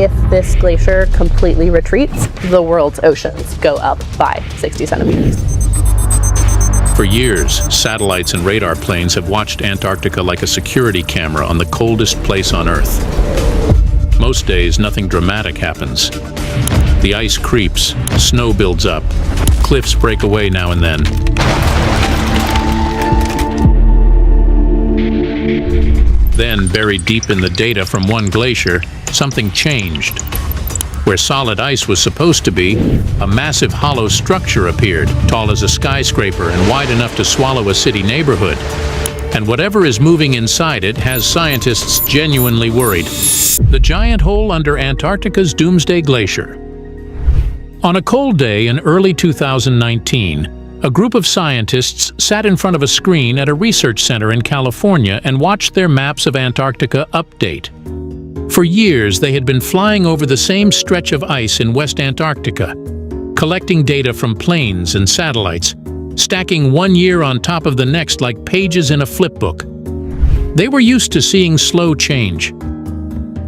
if this glacier completely retreats, the world's oceans go up by 60 centimeters. For years, satellites and radar planes have watched Antarctica like a security camera on the coldest place on Earth. Most days, nothing dramatic happens. The ice creeps, snow builds up, cliffs break away now and then. Then, buried deep in the data from one glacier, something changed. Where solid ice was supposed to be, a massive hollow structure appeared, tall as a skyscraper and wide enough to swallow a city neighborhood. And whatever is moving inside it has scientists genuinely worried. The giant hole under Antarctica's Doomsday Glacier. On a cold day in early 2019, a group of scientists sat in front of a screen at a research center in California and watched their maps of Antarctica update. For years, they had been flying over the same stretch of ice in West Antarctica, collecting data from planes and satellites, stacking one year on top of the next like pages in a flipbook. They were used to seeing slow change.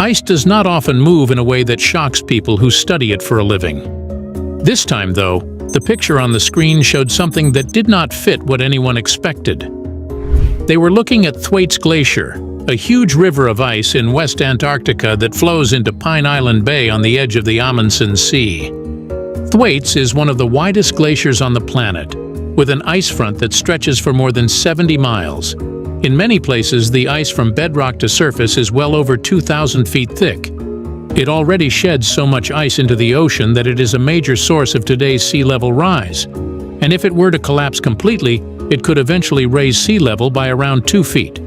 Ice does not often move in a way that shocks people who study it for a living. This time, though, the picture on the screen showed something that did not fit what anyone expected. They were looking at Thwaites Glacier, a huge river of ice in West Antarctica that flows into Pine Island Bay on the edge of the Amundsen Sea. Thwaites is one of the widest glaciers on the planet, with an ice front that stretches for more than 70 miles. In many places, the ice from bedrock to surface is well over 2,000 feet thick. It already sheds so much ice into the ocean that it is a major source of today's sea level rise. And if it were to collapse completely, it could eventually raise sea level by around 2 feet.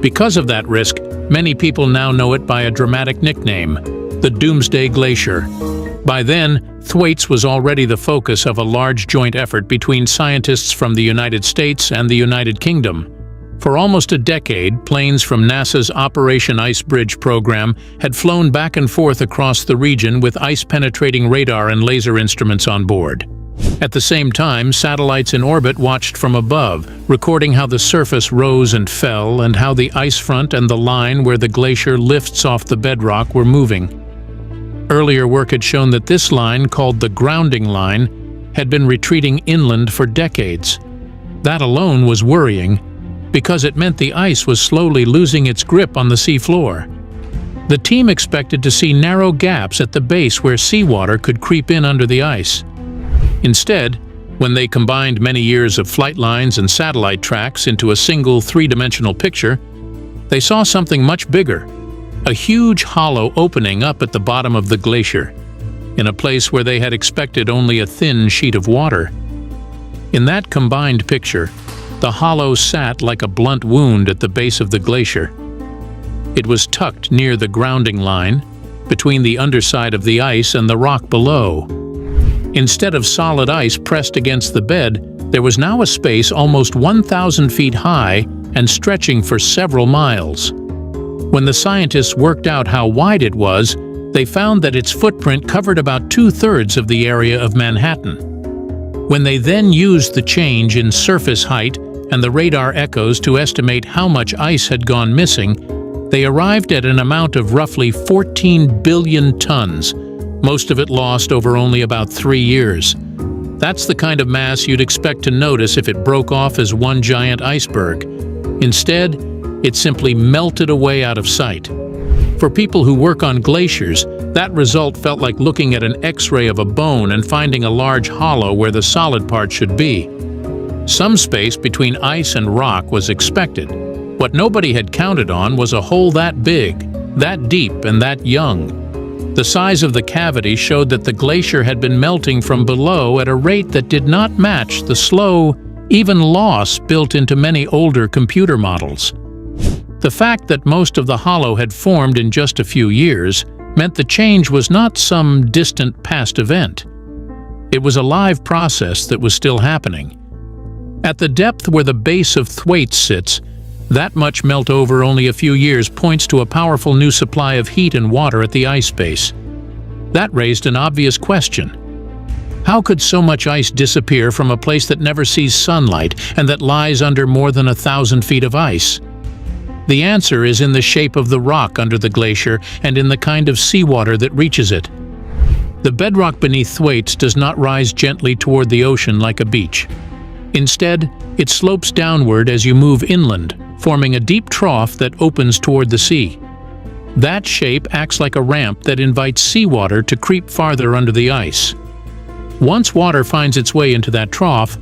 Because of that risk, many people now know it by a dramatic nickname, the Doomsday Glacier. By then, Thwaites was already the focus of a large joint effort between scientists from the United States and the United Kingdom. For almost a decade, planes from NASA's Operation Ice Bridge program had flown back and forth across the region with ice-penetrating radar and laser instruments on board. At the same time, satellites in orbit watched from above, recording how the surface rose and fell and how the ice front and the line where the glacier lifts off the bedrock were moving. Earlier work had shown that this line, called the grounding line, had been retreating inland for decades. That alone was worrying, because it meant the ice was slowly losing its grip on the seafloor. The team expected to see narrow gaps at the base where seawater could creep in under the ice. Instead, when they combined many years of flight lines and satellite tracks into a single three-dimensional picture, they saw something much bigger, a huge hollow opening up at the bottom of the glacier, in a place where they had expected only a thin sheet of water. In that combined picture, the hollow sat like a blunt wound at the base of the glacier. It was tucked near the grounding line, between the underside of the ice and the rock below. Instead of solid ice pressed against the bed, there was now a space almost 1,000 feet high and stretching for several miles. When the scientists worked out how wide it was, they found that its footprint covered about 2/3 of the area of Manhattan. When they then used the change in surface height and the radar echoes to estimate how much ice had gone missing, they arrived at an amount of roughly 14 billion tons, most of it lost over only about 3 years. That's the kind of mass you'd expect to notice if it broke off as one giant iceberg. Instead, it simply melted away out of sight. For people who work on glaciers, that result felt like looking at an X-ray of a bone and finding a large hollow where the solid part should be. Some space between ice and rock was expected. What nobody had counted on was a hole that big, that deep, and that young. The size of the cavity showed that the glacier had been melting from below at a rate that did not match the slow, even loss built into many older computer models. The fact that most of the hollow had formed in just a few years meant the change was not some distant past event. It was a live process that was still happening. At the depth where the base of Thwaites sits, that much melt over only a few years points to a powerful new supply of heat and water at the ice base. That raised an obvious question. How could so much ice disappear from a place that never sees sunlight and that lies under more than 1,000 feet of ice? The answer is in the shape of the rock under the glacier and in the kind of seawater that reaches it. The bedrock beneath Thwaites does not rise gently toward the ocean like a beach. Instead, it slopes downward as you move inland, forming a deep trough that opens toward the sea. That shape acts like a ramp that invites seawater to creep farther under the ice. Once water finds its way into that trough,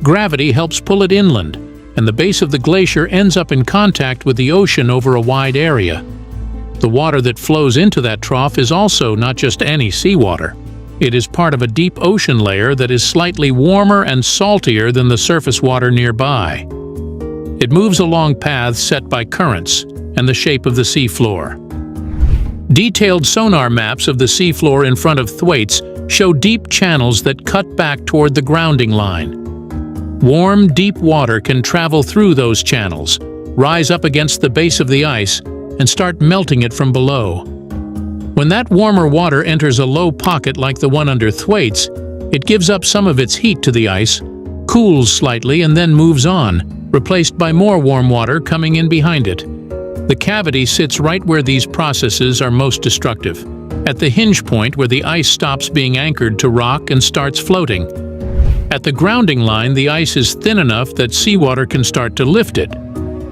gravity helps pull it inland, and the base of the glacier ends up in contact with the ocean over a wide area. The water that flows into that trough is also not just any seawater. It is part of a deep ocean layer that is slightly warmer and saltier than the surface water nearby. It moves along paths set by currents and the shape of the seafloor. Detailed sonar maps of the seafloor in front of Thwaites show deep channels that cut back toward the grounding line. Warm, deep water can travel through those channels, rise up against the base of the ice, and start melting it from below. When that warmer water enters a low pocket like the one under Thwaites, it gives up some of its heat to the ice, cools slightly, and then moves on, replaced by more warm water coming in behind it. The cavity sits right where these processes are most destructive, at the hinge point where the ice stops being anchored to rock and starts floating. At the grounding line, the ice is thin enough that seawater can start to lift it,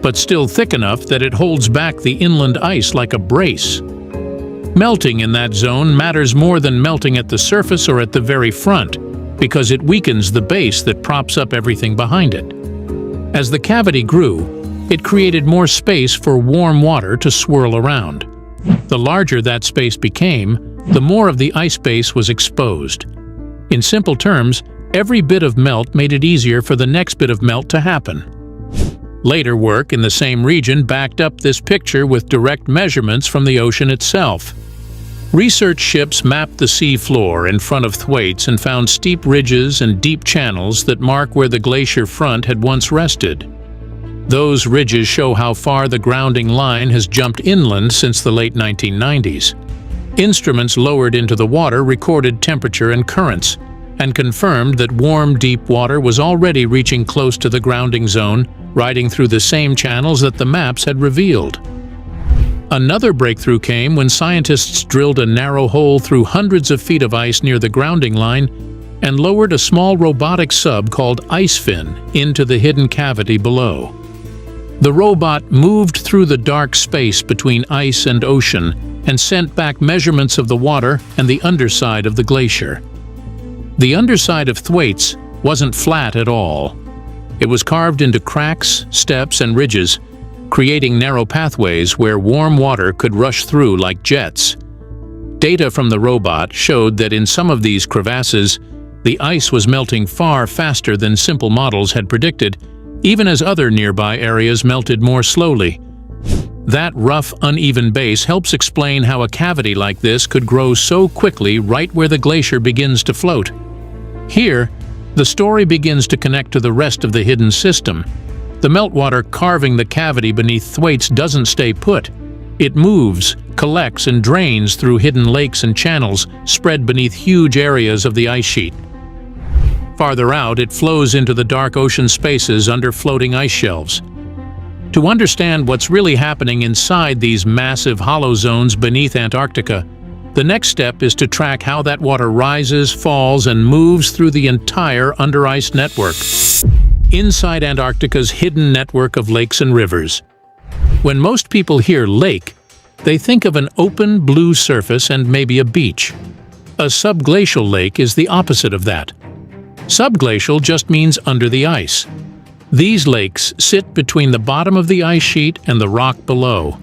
but still thick enough that it holds back the inland ice like a brace. Melting in that zone matters more than melting at the surface or at the very front, because it weakens the base that props up everything behind it. As the cavity grew, it created more space for warm water to swirl around. The larger that space became, the more of the ice base was exposed. In simple terms, every bit of melt made it easier for the next bit of melt to happen. Later work in the same region backed up this picture with direct measurements from the ocean itself. Research ships mapped the sea floor in front of Thwaites and found steep ridges and deep channels that mark where the glacier front had once rested. Those ridges show how far the grounding line has jumped inland since the late 1990s. Instruments lowered into the water recorded temperature and currents, and confirmed that warm, deep water was already reaching close to the grounding zone, riding through the same channels that the maps had revealed. Another breakthrough came when scientists drilled a narrow hole through hundreds of feet of ice near the grounding line and lowered a small robotic sub called IceFin into the hidden cavity below. The robot moved through the dark space between ice and ocean and sent back measurements of the water and the underside of the glacier. The underside of Thwaites wasn't flat at all. It was carved into cracks, steps, and ridges, creating narrow pathways where warm water could rush through like jets. Data from the robot showed that in some of these crevasses, the ice was melting far faster than simple models had predicted, even as other nearby areas melted more slowly. That rough, uneven base helps explain how a cavity like this could grow so quickly right where the glacier begins to float. Here, the story begins to connect to the rest of the hidden system. The meltwater carving the cavity beneath Thwaites doesn't stay put. It moves, collects, and drains through hidden lakes and channels spread beneath huge areas of the ice sheet. Farther out, it flows into the dark ocean spaces under floating ice shelves. To understand what's really happening inside these massive hollow zones beneath Antarctica, the next step is to track how that water rises, falls, and moves through the entire under-ice network. Inside Antarctica's hidden network of lakes and rivers. When most people hear lake, they think of an open blue surface and maybe a beach. A subglacial lake is the opposite of that. Subglacial just means under the ice. These lakes sit between the bottom of the ice sheet and the rock below.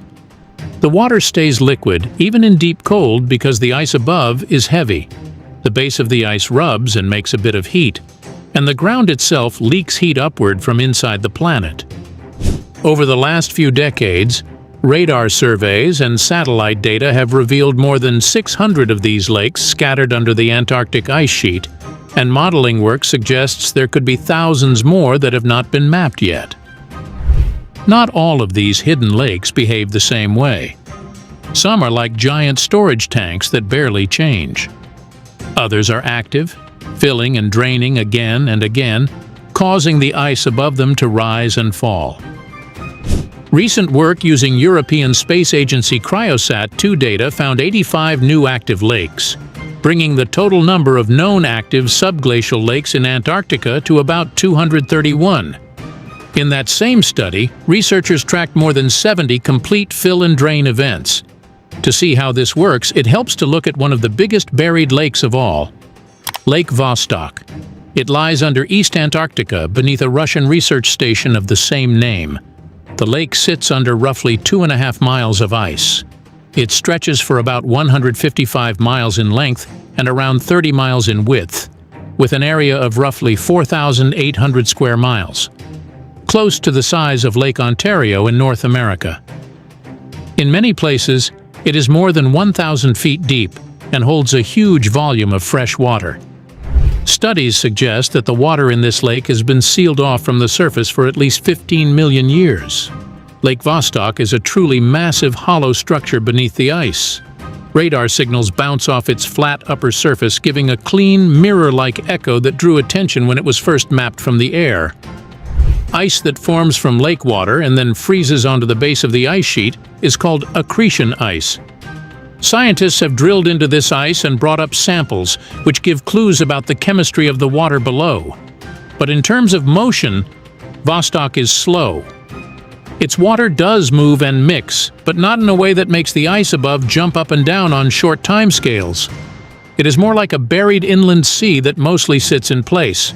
The water stays liquid, even in deep cold, because the ice above is heavy. The base of the ice rubs and makes a bit of heat, and the ground itself leaks heat upward from inside the planet. Over the last few decades, radar surveys and satellite data have revealed more than 600 of these lakes scattered under the Antarctic ice sheet, and modeling work suggests there could be thousands more that have not been mapped yet. Not all of these hidden lakes behave the same way. Some are like giant storage tanks that barely change. Others are active, filling and draining again and again, causing the ice above them to rise and fall. Recent work using European Space Agency Cryosat-2 data found 85 new active lakes, bringing the total number of known active subglacial lakes in Antarctica to about 231. In that same study, researchers tracked more than 70 complete fill-and-drain events. To see how this works, it helps to look at one of the biggest buried lakes of all, Lake Vostok. It lies under East Antarctica beneath a Russian research station of the same name. The lake sits under roughly 2.5 miles of ice. It stretches for about 155 miles in length and around 30 miles in width, with an area of roughly 4,800 square miles, close to the size of Lake Ontario in North America. In many places, it is more than 1,000 feet deep and holds a huge volume of fresh water. Studies suggest that the water in this lake has been sealed off from the surface for at least 15 million years. Lake Vostok is a truly massive hollow structure beneath the ice. Radar signals bounce off its flat upper surface, giving a clean, mirror-like echo that drew attention when it was first mapped from the air. Ice that forms from lake water and then freezes onto the base of the ice sheet is called accretion ice. Scientists have drilled into this ice and brought up samples, which give clues about the chemistry of the water below. But in terms of motion, Vostok is slow. Its water does move and mix, but not in a way that makes the ice above jump up and down on short timescales. It is more like a buried inland sea that mostly sits in place.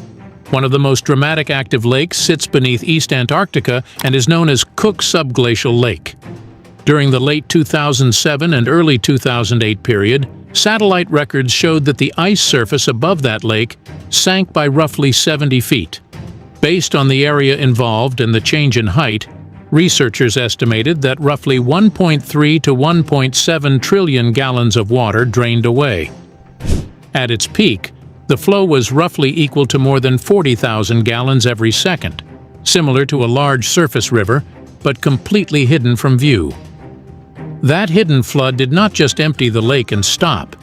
One of the most dramatic active lakes sits beneath East Antarctica and is known as Cook Subglacial Lake. During the late 2007 and early 2008 period, satellite records showed that the ice surface above that lake sank by roughly 70 feet. Based on the area involved and the change in height, researchers estimated that roughly 1.3 to 1.7 trillion gallons of water drained away. At its peak, the flow was roughly equal to more than 40,000 gallons every second, similar to a large surface river, but completely hidden from view. That hidden flood did not just empty the lake and stop.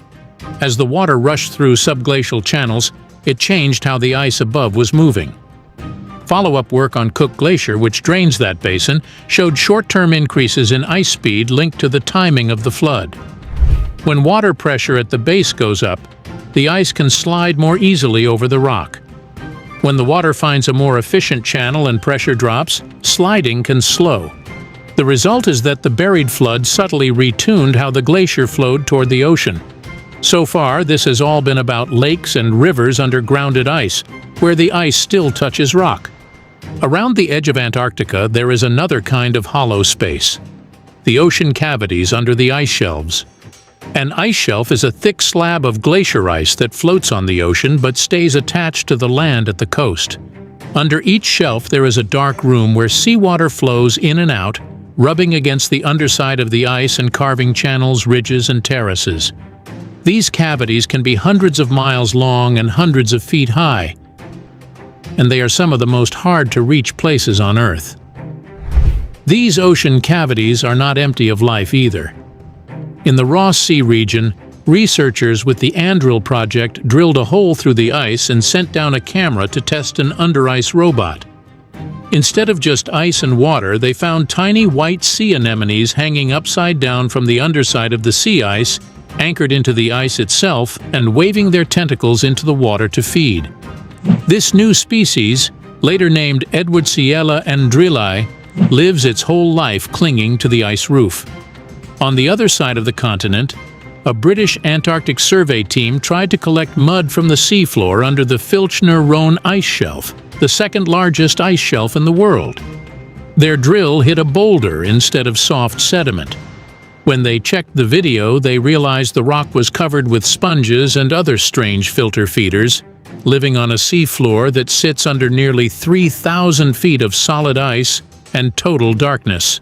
As the water rushed through subglacial channels, it changed how the ice above was moving. Follow-up work on Cook Glacier, which drains that basin, showed short-term increases in ice speed linked to the timing of the flood. When water pressure at the base goes up, the ice can slide more easily over the rock. When the water finds a more efficient channel and pressure drops, sliding can slow. The result is that the buried flood subtly retuned how the glacier flowed toward the ocean. So far, this has all been about lakes and rivers under grounded ice, where the ice still touches rock. Around the edge of Antarctica, there is another kind of hollow space: the ocean cavities under the ice shelves. An ice shelf is a thick slab of glacier ice that floats on the ocean but stays attached to the land at the coast. Under each shelf, there is a dark room where seawater flows in and out, rubbing against the underside of the ice and carving channels, ridges, and terraces. These cavities can be hundreds of miles long and hundreds of feet high, and they are some of the most hard-to-reach places on Earth. These ocean cavities are not empty of life either. In the Ross Sea region, researchers with the Andril project drilled a hole through the ice and sent down a camera to test an under-ice robot. Instead of just ice and water, they found tiny white sea anemones hanging upside down from the underside of the sea ice, anchored into the ice itself and waving their tentacles into the water to feed. This new species, later named Edwardsiella andrili, lives its whole life clinging to the ice roof. On the other side of the continent, a British Antarctic survey team tried to collect mud from the seafloor under the Filchner-Ronne ice shelf, the second largest ice shelf in the world. Their drill hit a boulder instead of soft sediment. When they checked the video, they realized the rock was covered with sponges and other strange filter feeders, living on a seafloor that sits under nearly 3,000 feet of solid ice and total darkness.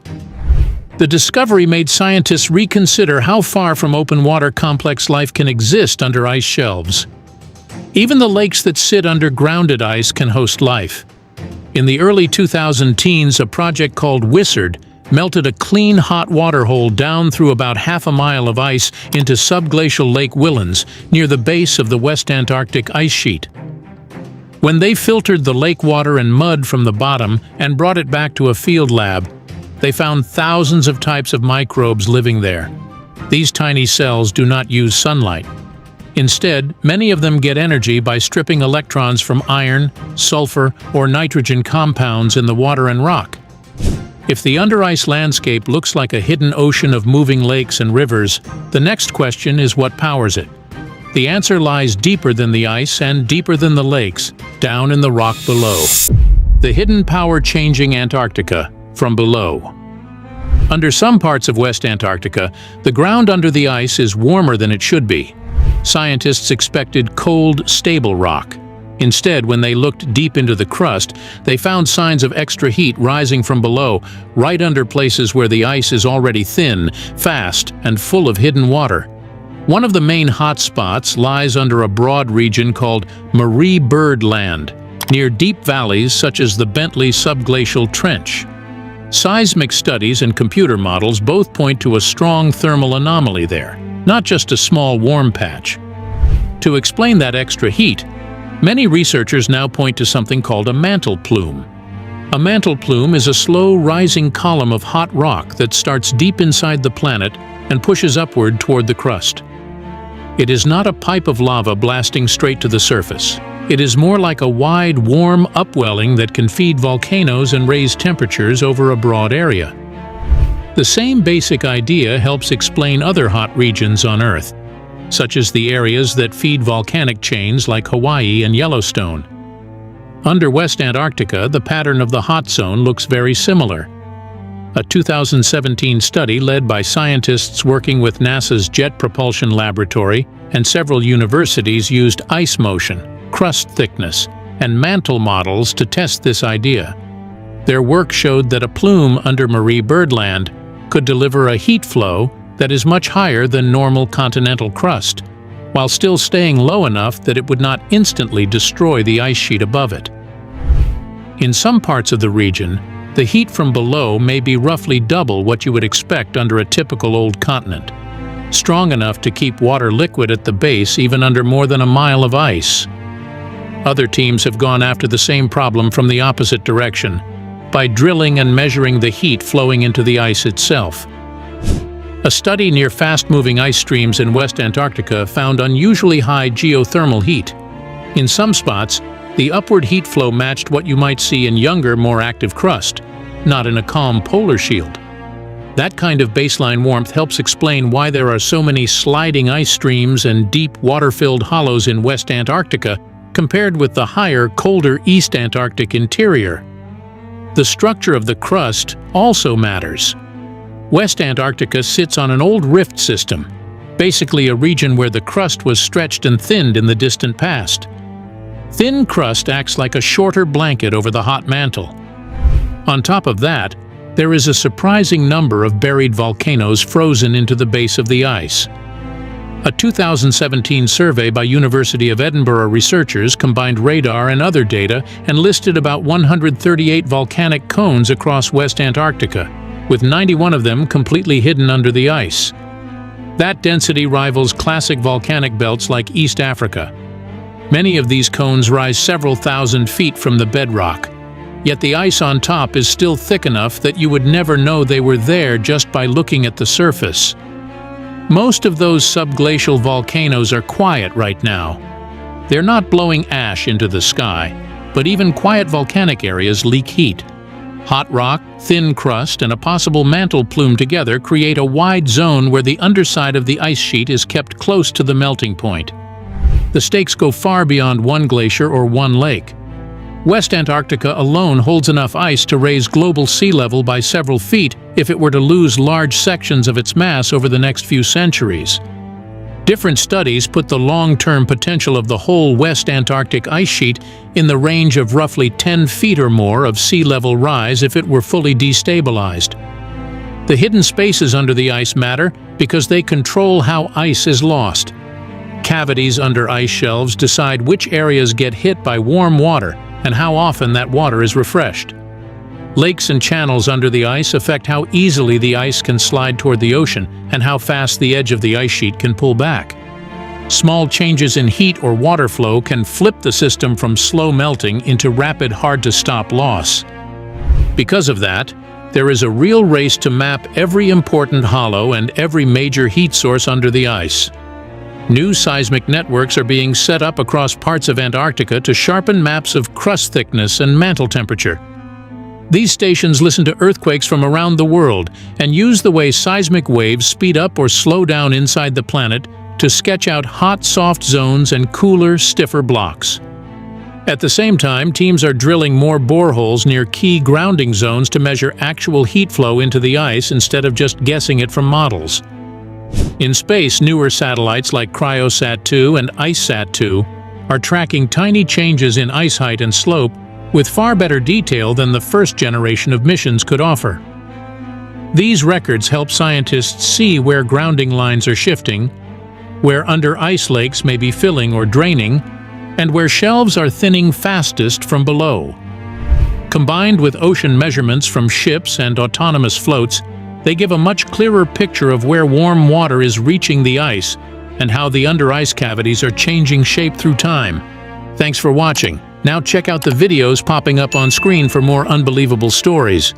The discovery made scientists reconsider how far from open water complex life can exist under ice shelves. Even the lakes that sit under grounded ice can host life. In the early 2010s, a project called Wizard melted a clean hot water hole down through about half a mile of ice into subglacial Lake Whillans, near the base of the West Antarctic ice sheet. When they filtered the lake water and mud from the bottom and brought it back to a field lab, They found thousands of types of microbes living there. These tiny cells do not use sunlight. Instead, many of them get energy by stripping electrons from iron, sulfur, or nitrogen compounds in the water and rock. If the under-ice landscape looks like a hidden ocean of moving lakes and rivers, the next question is what powers it. The answer lies deeper than the ice and deeper than the lakes, down in the rock below. The hidden power changing Antarctica from below. Under some parts of West Antarctica, the ground under the ice is warmer than it should be. Scientists expected cold, stable rock. Instead, when they looked deep into the crust, they found signs of extra heat rising from below, right under places where the ice is already thin, fast, and full of hidden water. One of the main hot spots lies under a broad region called Marie Byrd Land, near deep valleys such as the Bentley Subglacial Trench. Seismic studies and computer models both point to a strong thermal anomaly there, not just a small warm patch. To explain that extra heat, many researchers now point to something called a mantle plume. A mantle plume is a slow rising column of hot rock that starts deep inside the planet and pushes upward toward the crust. It is not a pipe of lava blasting straight to the surface. It is more like a wide, warm upwelling that can feed volcanoes and raise temperatures over a broad area. The same basic idea helps explain other hot regions on Earth, such as the areas that feed volcanic chains like Hawaii and Yellowstone. Under West Antarctica, the pattern of the hot zone looks very similar. A 2017 study led by scientists working with NASA's Jet Propulsion Laboratory and several universities used ice motion, crust thickness, and mantle models to test this idea. Their work showed that a plume under Marie Byrd Land could deliver a heat flow that is much higher than normal continental crust, while still staying low enough that it would not instantly destroy the ice sheet above it. In some parts of the region, the heat from below may be roughly double what you would expect under a typical old continent, strong enough to keep water liquid at the base even under more than a mile of ice. Other teams have gone after the same problem from the opposite direction, by drilling and measuring the heat flowing into the ice itself. A study near fast-moving ice streams in West Antarctica found unusually high geothermal heat. In some spots, the upward heat flow matched what you might see in younger, more active crust, not in a calm polar shield. That kind of baseline warmth helps explain why there are so many sliding ice streams and deep, water-filled hollows in West Antarctica compared with the higher, colder East Antarctic interior. The structure of the crust also matters. West Antarctica sits on an old rift system, basically a region where the crust was stretched and thinned in the distant past. Thin crust acts like a shorter blanket over the hot mantle. On top of that, there is a surprising number of buried volcanoes frozen into the base of the ice. A 2017 survey by University of Edinburgh researchers combined radar and other data and listed about 138 volcanic cones across West Antarctica, with 91 of them completely hidden under the ice. That density rivals classic volcanic belts like East Africa. Many of these cones rise several thousand feet from the bedrock, yet the ice on top is still thick enough that you would never know they were there just by looking at the surface. Most of those subglacial volcanoes are quiet right now. They're not blowing ash into the sky, but even quiet volcanic areas leak heat. Hot rock, thin crust, and a possible mantle plume together create a wide zone where the underside of the ice sheet is kept close to the melting point. The stakes go far beyond one glacier or one lake. West Antarctica alone holds enough ice to raise global sea level by several feet if it were to lose large sections of its mass over the next few centuries. Different studies put the long-term potential of the whole West Antarctic ice sheet in the range of roughly 10 feet or more of sea level rise if it were fully destabilized. The hidden spaces under the ice matter because they control how ice is lost. Cavities under ice shelves decide which areas get hit by warm water and how often that water is refreshed. Lakes and channels under the ice affect how easily the ice can slide toward the ocean and how fast the edge of the ice sheet can pull back. Small changes in heat or water flow can flip the system from slow melting into rapid, hard-to-stop loss. Because of that, there is a real race to map every important hollow and every major heat source under the ice. New seismic networks are being set up across parts of Antarctica to sharpen maps of crust thickness and mantle temperature. These stations listen to earthquakes from around the world and use the way seismic waves speed up or slow down inside the planet to sketch out hot, soft zones and cooler, stiffer blocks. At the same time, teams are drilling more boreholes near key grounding zones to measure actual heat flow into the ice instead of just guessing it from models. In space, newer satellites like Cryosat-2 and IceSat-2 are tracking tiny changes in ice height and slope with far better detail than the first generation of missions could offer. These records help scientists see where grounding lines are shifting, where under ice lakes may be filling or draining, and where shelves are thinning fastest from below. Combined with ocean measurements from ships and autonomous floats, they give a much clearer picture of where warm water is reaching the ice and how the under-ice cavities are changing shape through time. Thanks for watching. Now check out the videos popping up on screen for more unbelievable stories.